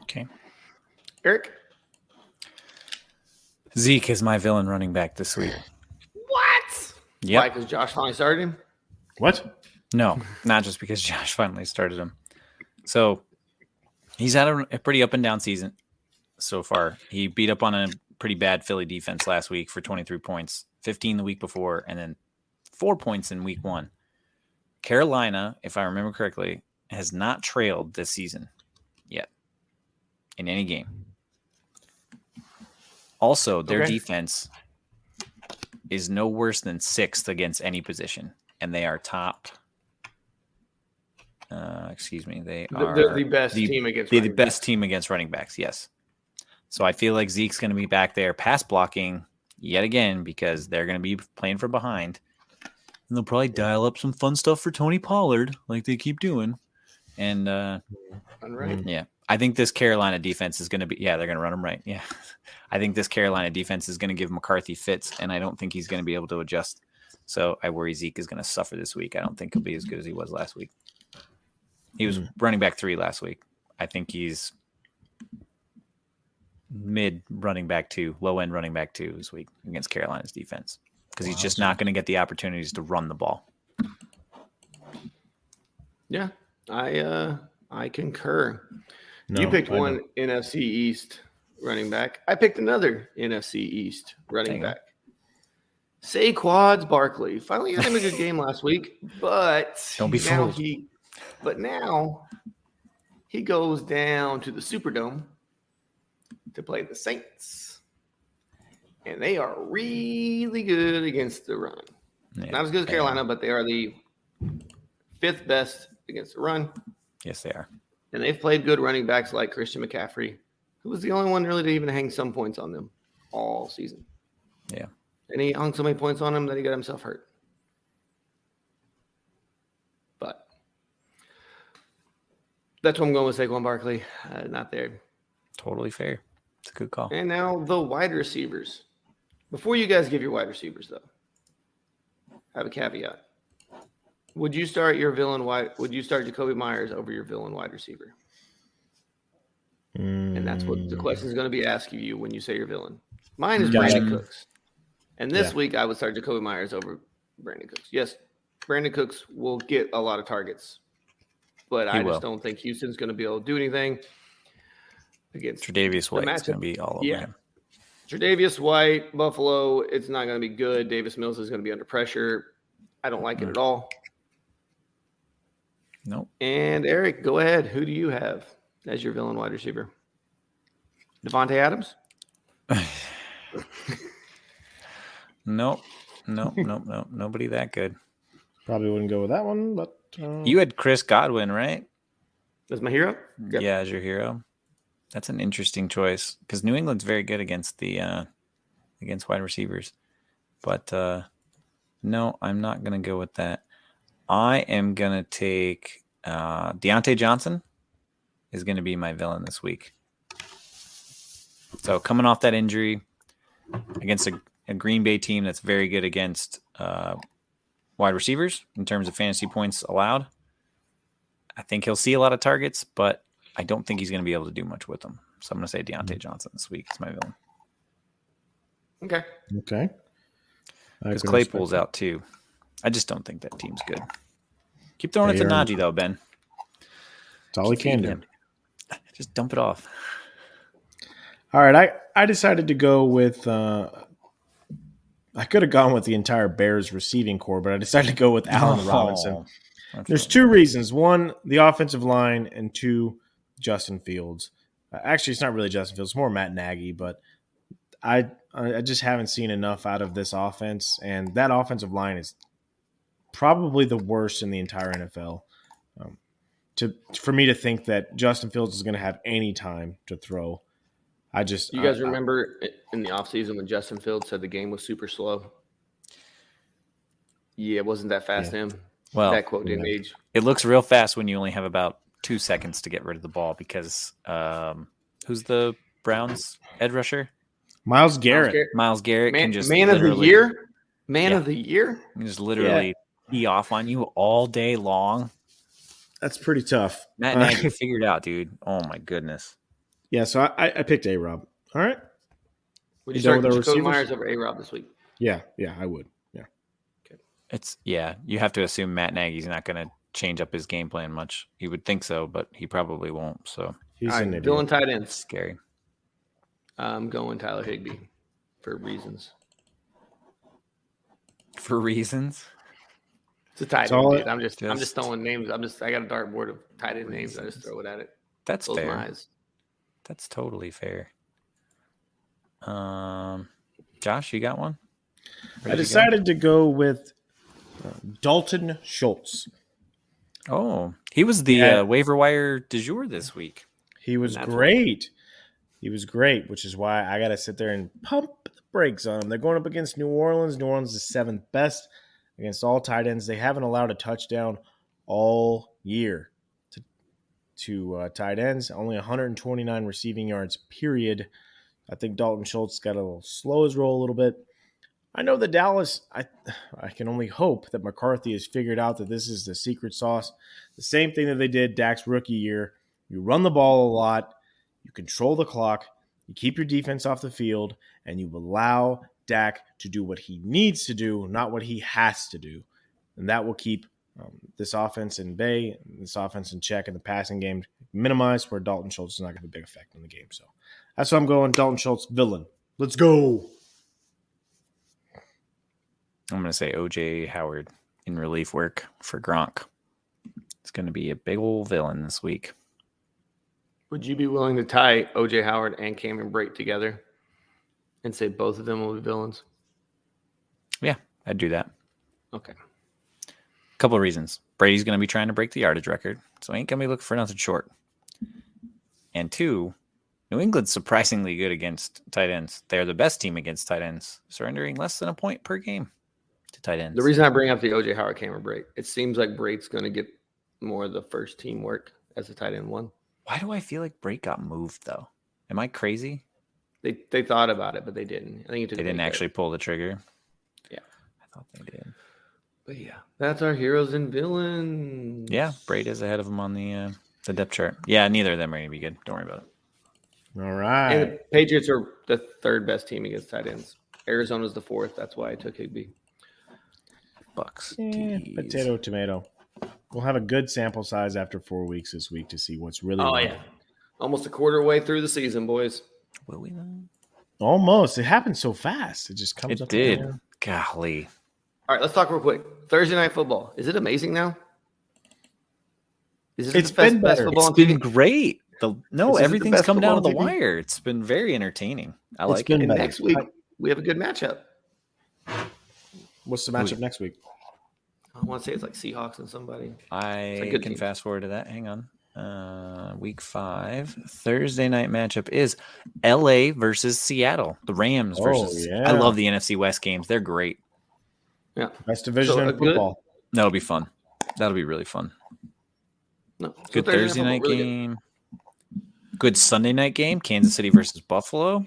Okay. Eric? Zeke is my villain running back this week. What? Yeah. Why? Because Josh finally started him? What? No, not just because Josh finally started him. So he's had a pretty up and down season so far. He beat up on a pretty bad Philly defense last week for 23 points, 15 the week before, and then 4 points in week 1. Carolina, if I remember correctly, has not trailed this season yet in any game. Also, their defense is no worse than 6th against any position, and they are top. They are the best team against. They're the best team against running backs. Yes. So I feel like Zeke's going to be back there, pass blocking yet again because they're going to be playing from behind, and they'll probably dial up some fun stuff for Tony Pollard like they keep doing. And yeah, I think this Carolina defense is going to be. Yeah, they're going to run them right. Yeah, I think this Carolina defense is going to give McCarthy fits, and I don't think he's going to be able to adjust. So I worry Zeke is going to suffer this week. I don't think he'll be as good as he was last week. He was running back 3 last week. I think he's mid running back 2, low end running back 2 this week against Carolina's defense because he's just not going to get the opportunities to run the ball. Yeah, I concur. You picked one NFC East running back. I picked another NFC East running back. Saquon Barkley finally had a good game last week, but don't be fooled. Now he goes down to the Superdome to play the Saints. And they are really good against the run. Yeah, Not as good as Carolina, but they are the 5th best against the run. Yes, they are. And they've played good running backs like Christian McCaffrey, who was the only one really to even hang some points on them all season. Yeah. And he hung so many points on him that he got himself hurt. But that's what I'm going with Saquon Barkley. Not there. Totally fair. It's a good call. And now the wide receivers. Before you guys give your wide receivers, though, I have a caveat. Would you start Jacoby Myers over your villain wide receiver? And that's what the question is going to be asking you when you say your villain. Mine is Brandon Cooks. And this week I would start Jacoby Myers over Brandon Cooks. Yes, Brandon Cooks will get a lot of targets, but I just don't think Houston's going to be able to do anything against Tre'Davious White's going to be all over him. Tre'Davious White, Buffalo, it's not going to be good. Davis Mills is going to be under pressure. I don't like it at all. Nope. And Eric, go ahead. Who do you have as your villain wide receiver? Devontae Adams? Nope. Nobody that good. Probably wouldn't go with that one, but you had Chris Godwin, right? That's my hero? Yep. Yeah, as your hero. That's an interesting choice because New England's very good against the against wide receivers. But no, I'm not going to go with that. I am going to take Deontay Johnson is going to be my villain this week. So coming off that injury against a Green Bay team that's very good against wide receivers in terms of fantasy points allowed, I think he'll see a lot of targets, but I don't think he's going to be able to do much with them. So I'm going to say Deontay Johnson this week is my villain. Okay. Because Claypool's out too. I just don't think that team's good. Keep throwing it to Najee, though, Ben. That's all he can do. Just dump it off. All right. I decided to go with I could have gone with the entire Bears receiving core, but I decided to go with Allen Robinson. There's 2 reasons. 1, the offensive line, and 2, Justin Fields. Actually, it's not really Justin Fields. It's more Matt Nagy, but I just haven't seen enough out of this offense, and that offensive line is probably the worst in the entire NFL. For me to think that Justin Fields is going to have any time to throw, you guys remember in the offseason when Justin Fields said the game was super slow? Yeah, it wasn't that fast to him. Well, that quote didn't age. It looks real fast when you only have about 2 seconds to get rid of the ball because who's the Browns edge rusher? Myles Garrett. Miles Garrett can just man of the year. Man of the year. Can just literally be off on you all day long. That's pretty tough. Matt Nagy figured out, dude. Oh my goodness. Yeah, so I picked A-Rob. All right. Would you start Jacoby Myers over A-Rob this week? Yeah, I would. Yeah. Okay. You have to assume Matt Nagy's not going to change up his game plan much. You would think so, but he probably won't. So he's an idiot. Villain tight ends. Scary. I'm going Tyler Higbee for reasons. For reasons? It's a tight end, dude. I'm just throwing names. I got a dartboard of tight end names. I just throw it at it. That's Close fair. my eyes. That's totally fair. Josh, you got one? I decided to go with Dalton Schultz. Oh, he was the waiver wire du jour this week. He was great. He was great, which is why I got to sit there and pump the brakes on him. They're going up against New Orleans. New Orleans is 7th best against all tight ends. They haven't allowed a touchdown all year to tight ends. Only 129 receiving yards, period. I think Dalton Schultz got to slow his roll a little bit. I know that Dallas, I can only hope that McCarthy has figured out that this is the secret sauce. The same thing that they did Dak's rookie year. You run the ball a lot. You control the clock. You keep your defense off the field. And you allow Dak to do what he needs to do, not what he has to do. And that will keep this offense in bay, this offense in check, and the passing game minimized where Dalton Schultz is not going to have a big effect in the game. So that's what I'm going. Dalton Schultz, villain. Let's go. I'm going to say O.J. Howard in relief work for Gronk. It's going to be a big old villain this week. Would you be willing to tie OJ Howard and Cameron Brate together and say both of them will be villains? Yeah, I'd do that. Okay. Couple of reasons. Brady's going to be trying to break the yardage record, so ain't going to be looking for nothing short. And 2, New England's surprisingly good against tight ends. They're the best team against tight ends, surrendering less than a point per game to tight ends. The reason I bring up the OJ Howard Cameron Brate, it seems like Brate's going to get more of the first team work as a tight end one. Why do I feel like Brate got moved, though? Am I crazy? They thought about it, but they didn't. I think they didn't actually pull the trigger. Yeah. I thought they did. But yeah, that's our heroes and villains. Yeah, Brate is ahead of them on the depth chart. Yeah, neither of them are going to be good. Don't worry about it. All right. And the Patriots are the third best team against tight ends. Arizona's the fourth. That's why I took Higbee. Bucks. Potato, tomato. We'll have a good sample size after 4 weeks this week to see what's really. Oh, yeah. Almost a quarter way through the season, boys. Will we, though? Almost. It happened so fast. It just comes It up. did. There. Golly. All right, let's talk real quick. Thursday Night Football. Is it amazing now? Is It's been best better. football It's on been TV? great. Everything's best come down to the football on TV? wire. It's been very entertaining. I It's like been it. And better. next week, we have a good matchup. What's the matchup next week? I want to say it's like Seahawks and somebody. I good can team. fast forward to that. Hang on. Week 5. Thursday night matchup is LA versus Seattle. The Rams versus. yeah. I love the NFC West games. They're great. Yeah. Best division So, in football. That'll be fun. That'll be really fun. No. So Good Thursday night football, really game. Good Sunday night game. Kansas City versus Buffalo.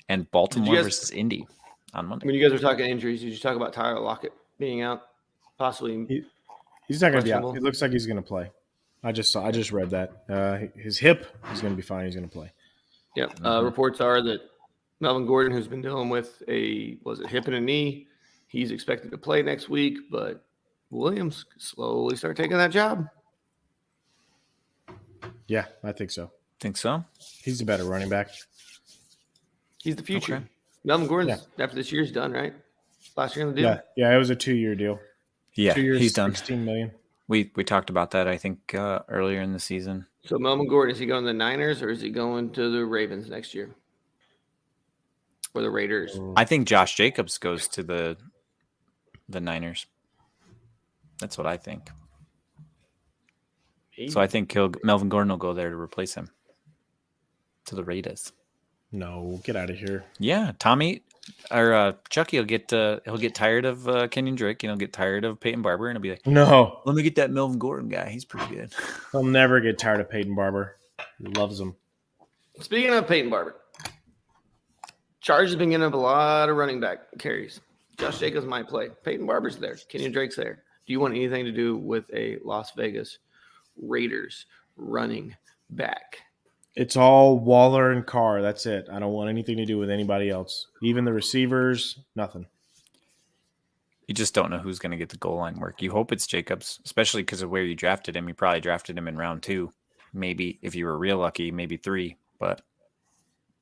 And Baltimore guys- versus Indy on Monday. When you guys were talking injuries, did you talk about Tyler Lockett being out? Possibly. He's not going to be out. Questionable. It looks like he's going to play. I just read that. His hip is going to be fine. He's going to play. Yeah. Reports are that Melvin Gordon, who's been dealing with a hip and a knee, he's expected to play next week, but Williams slowly start taking that job. Yeah, I think so. Think so? He's the better running back. He's the future. Okay. Melvin Gordon's after this year's done, right? Last year in the deal. Yeah. It was a 2-year deal. Yeah, 2 years, he's done. $16 million. We talked about that, I think, earlier in the season. So Melvin Gordon, is he going to the Niners or is he going to the Ravens next year? Or the Raiders? I think Josh Jacobs goes to the Niners. That's what I think. So I think Melvin Gordon will go there to replace him. To the Raiders. No, get out of here. Yeah, Tommy or Chucky will get he'll get tired of Kenyon Drake, and he'll get tired of Peyton Barber, and he'll be like, No, "Let me get that Melvin Gordon guy. He's pretty good." he'll never get tired of Peyton Barber. He loves him. Speaking of Peyton Barber, Chargers have been getting up a lot of running back carries. Josh Jacobs might play. Peyton Barber's there. Kenyon Drake's there. Do you want anything to do with a Las Vegas Raiders running back? It's all Waller and Carr. That's it. I don't want anything to do with anybody else. Even the receivers, nothing. You just don't know who's going to get the goal line work. You hope it's Jacobs, especially because of where you drafted him. You probably drafted him in round 2, maybe if you were real lucky, maybe 3. But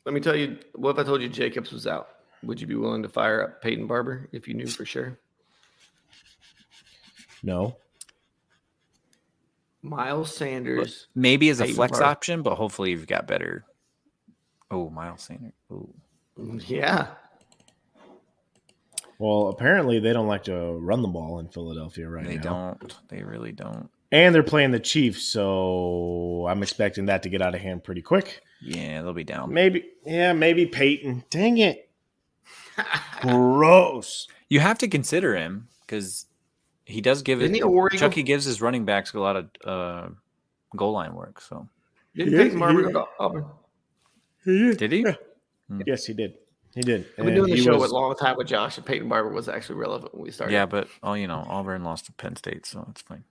Let me tell you, what if I told you Jacobs was out? Would you be willing to fire up Peyton Barber if you knew for sure? No. Miles Sanders. maybe as a Peyton flex Barber. option, but hopefully you've got better. Oh, Miles Sanders. Oh. Yeah. Well, apparently they don't like to run the ball in Philadelphia right They now. don't. They really don't. And they're playing the Chiefs, so I'm expecting that to get out of hand pretty quick. Yeah, they'll be down. Maybe Peyton. Dang it. Gross. You have to consider him because he does give Isn't it. he a War Eagle? Chucky gives his running backs a lot of goal line work. So Didn't Yeah, Peyton Barber yeah. go to Auburn? did he? Yeah. Yes, he did. He did. I've been doing the show a long time with Josh, and Peyton Barber was actually relevant when we started. Yeah, but Auburn lost to Penn State, so it's fine.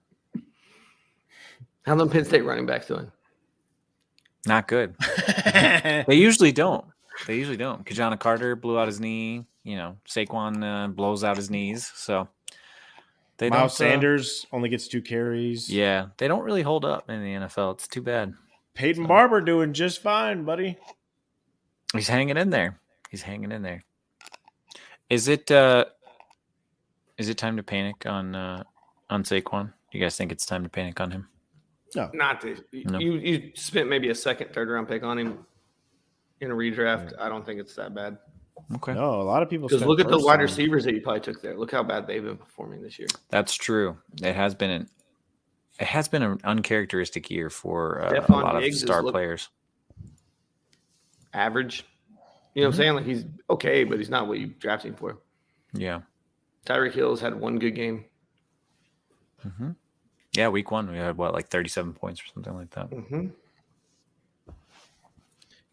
How them Penn State running backs doing? Not good. They usually don't. Kajana Carter blew out his knee. Saquon blows out his knees. So they Miles don't, Sanders only gets 2 carries. Yeah, they don't really hold up in the NFL. It's too bad. Peyton Barber doing just fine, buddy. He's hanging in there. Is it time to panic on Saquon? You guys think it's time to panic on him? No. Not this. No. You spent maybe a second, third round pick on him in a redraft. I don't think it's that bad. Okay. No, a lot of people. Because look at the wide round. receivers that you probably took there. Look how bad they've been performing this year. That's true. It has been an uncharacteristic year for a Stephon lot of Diggs star is players. Average. You know what I'm saying? Like he's okay, but he's not what you drafted him for. Yeah. Tyreek Hill's had one good game. Mm-hmm. Yeah, week 1 we had like 37 points or something like that. Mm-hmm.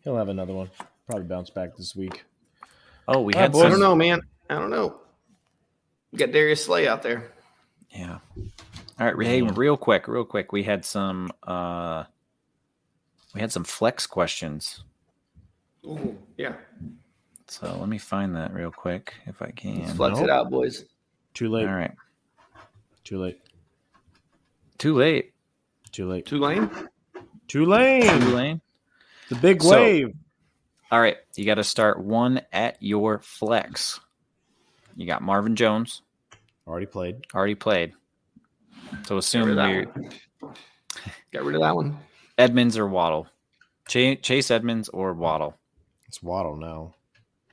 He'll have another one. Probably bounce back this week. Oh, we All had right, I boys. don't know, man. I don't know. You got Darius Slay out there. Yeah. All right, hey, real quick. We had some flex questions. Ooh, yeah. So let me find that real quick if I Let's can. flex it out, boys. Too late. All right. Too late. Too late. Too late. Tulane? Tulane. The big So- wave. All right, you got to start one at your flex. You got Marvin Jones, Already played. already played. So assume we're Got rid of that one. Edmonds or Waddle. Chase Edmonds or Waddle. It's Waddle now.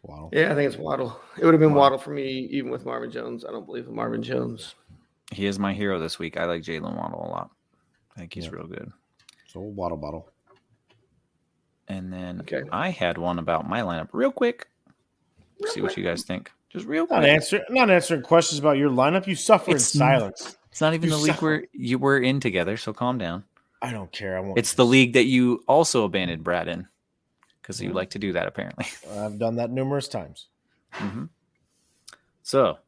Waddle. Yeah, I think it's Waddle. It would have been Waddle for me, even with Marvin Jones. I don't believe in Marvin Jones. He is my hero this week. I like Jalen Waddle a lot. I think he's real good. So Waddle bottle. And then Okay. I had one about my lineup real quick. See what you guys think. Just real quick. Not answering questions about your lineup. You suffer in It's- silence. It's not even You the league suffer. you were in together, so calm down. I don't care. I won't. It's the league that you also abandoned Brad in because you like to do that apparently. I've done that numerous times. Mm-hmm. So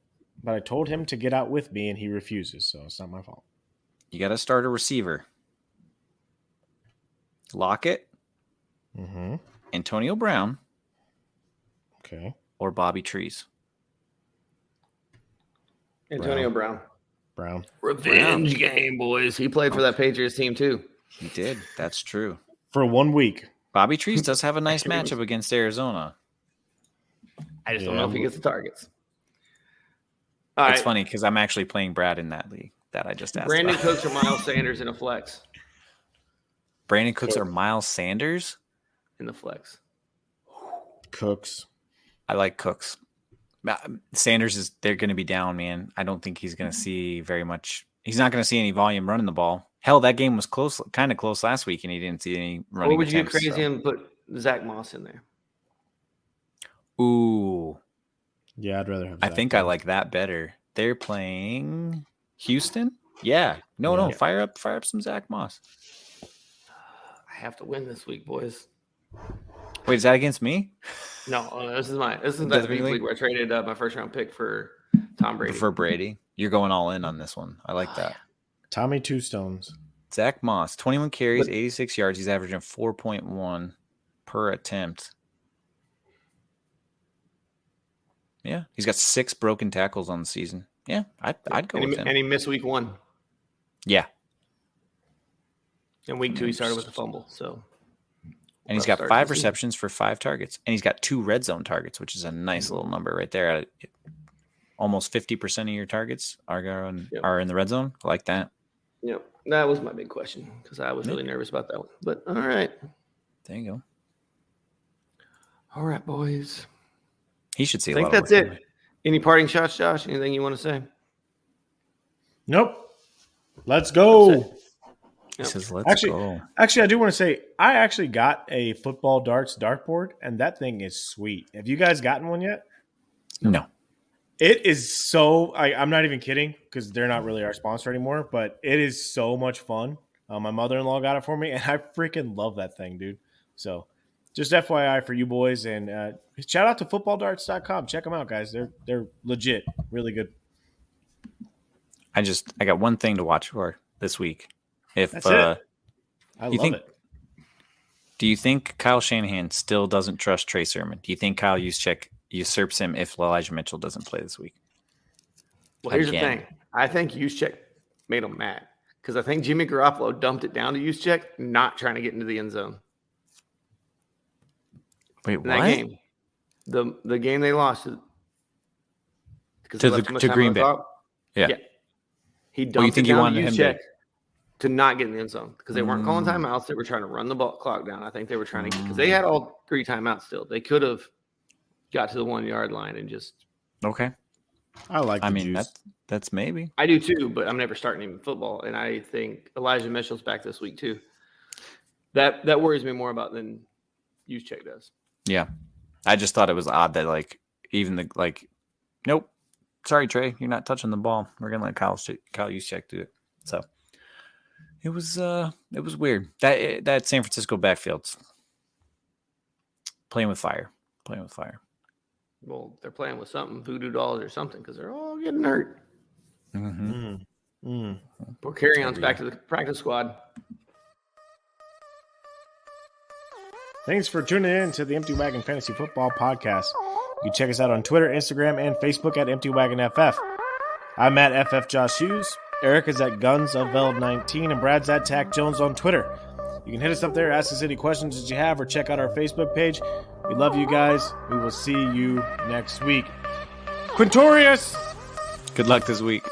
But I told him to get out with me, and he refuses. So it's not my fault. you got to start a receiver. Lockett, Mm-hmm. Antonio Brown, Okay. or Bobby Trees. Antonio Brown. Brown. Revenge game, boys. He played for that Patriots team, too. He did. That's true. For 1 week. Bobby Trees does have a nice matchup against Arizona. I just don't know if he gets the targets. All It's right. funny because I'm actually playing Brad in that league that I just asked Brandon about. Cooks or Miles Sanders in a flex. Brandon Cooks or Miles Sanders? In the flex. Cooks. I like Cooks. Sanders they're going to be down, man. I don't think he's going to see very much. He's not going to see any volume running the ball. Hell, that game was kind of close last week, and he didn't see any running. Or would you get attempts, crazy and put Zach Moss in there? Ooh, Yeah, I'd rather have I Zach. think I like that better. They're playing Houston. Yeah, no, fire up some Zach Moss. I have to win this week, boys. Wait, is that against me? No, this is that Doesn't big really- league where I traded my first round pick for Tom Brady. For Brady, you're going all in on this one. I like that. Tommy Two Stones. Zach Moss, 21 carries, But- 86 yards. He's averaging 4.1 per attempt. Yeah, he's got 6 broken tackles on the season. Yeah, I'd go with him. And he missed week 1. Yeah, And week 2, he started with a fumble. So, and he's rough got start 5 to the season. receptions for 5 targets, and he's got 2 red zone targets, which is a nice little number right there. Almost 50% of your targets are in the red zone. I like that. Yep, that was my big question because I was really nervous about that one. But all right. There you go. All right, boys. He should see. I think that's it. Any parting shots, Josh? Anything you want to say? Nope. Let's go. He says, "Let's go." Actually, I do want to say I actually got a football darts dartboard, and that thing is sweet. Have you guys gotten one yet? No. It is so. I'm not even kidding because they're not really our sponsor anymore, but it is so much fun. My mother-in-law got it for me, and I freaking love that thing, dude. So, just FYI for you boys, and shout out to footballdarts.com. Check them out, guys. They're legit, really good. I got one thing to watch for this week. If That's it. I you love think- it. Do you think Kyle Shanahan still doesn't trust Trey Sermon? Do you think Kyle Juszczyk usurps him if Elijah Mitchell doesn't play this week? Well, here's Again. the thing. I think Juszczyk made him mad because I think Jimmy Garoppolo dumped it down to Juszczyk, not trying to get into the end zone. Wait, In that what? game, the game they lost because To Green Bay. Yeah. He dumped Well, you think it you down wanted to him Juszczyk to not get in the end zone because they weren't calling timeouts. They were trying to run the ball clock down. I think they were trying to, because they had all 3 timeouts still. They could have got to the 1 yard line and just. Okay. I mean, that's maybe. I do too, but I'm never starting him in football. And I think Elijah Mitchell's back this week too. That worries me more about than Juszczyk does. Yeah. I just thought it was odd that nope. Sorry, Trey, you're not touching the ball. We're gonna let Kyle Juszczyk do it. So it was weird. That San Francisco backfield's playing with fire. Well, they're playing with something, voodoo dolls or something, because they're all getting hurt. Poor Carry-On's back to the practice squad. Thanks for tuning in to the Empty Wagon Fantasy Football Podcast. You can check us out on Twitter, Instagram, and Facebook at Empty Wagon FF. I'm at FF Josh Hughes. Eric is at Guns of Veld 19, and Brad's at Tack Jones on Twitter. You can hit us up there, ask us any questions that you have, or check out our Facebook page. We love you guys. We will see you next week. Quintorius! Good luck this week.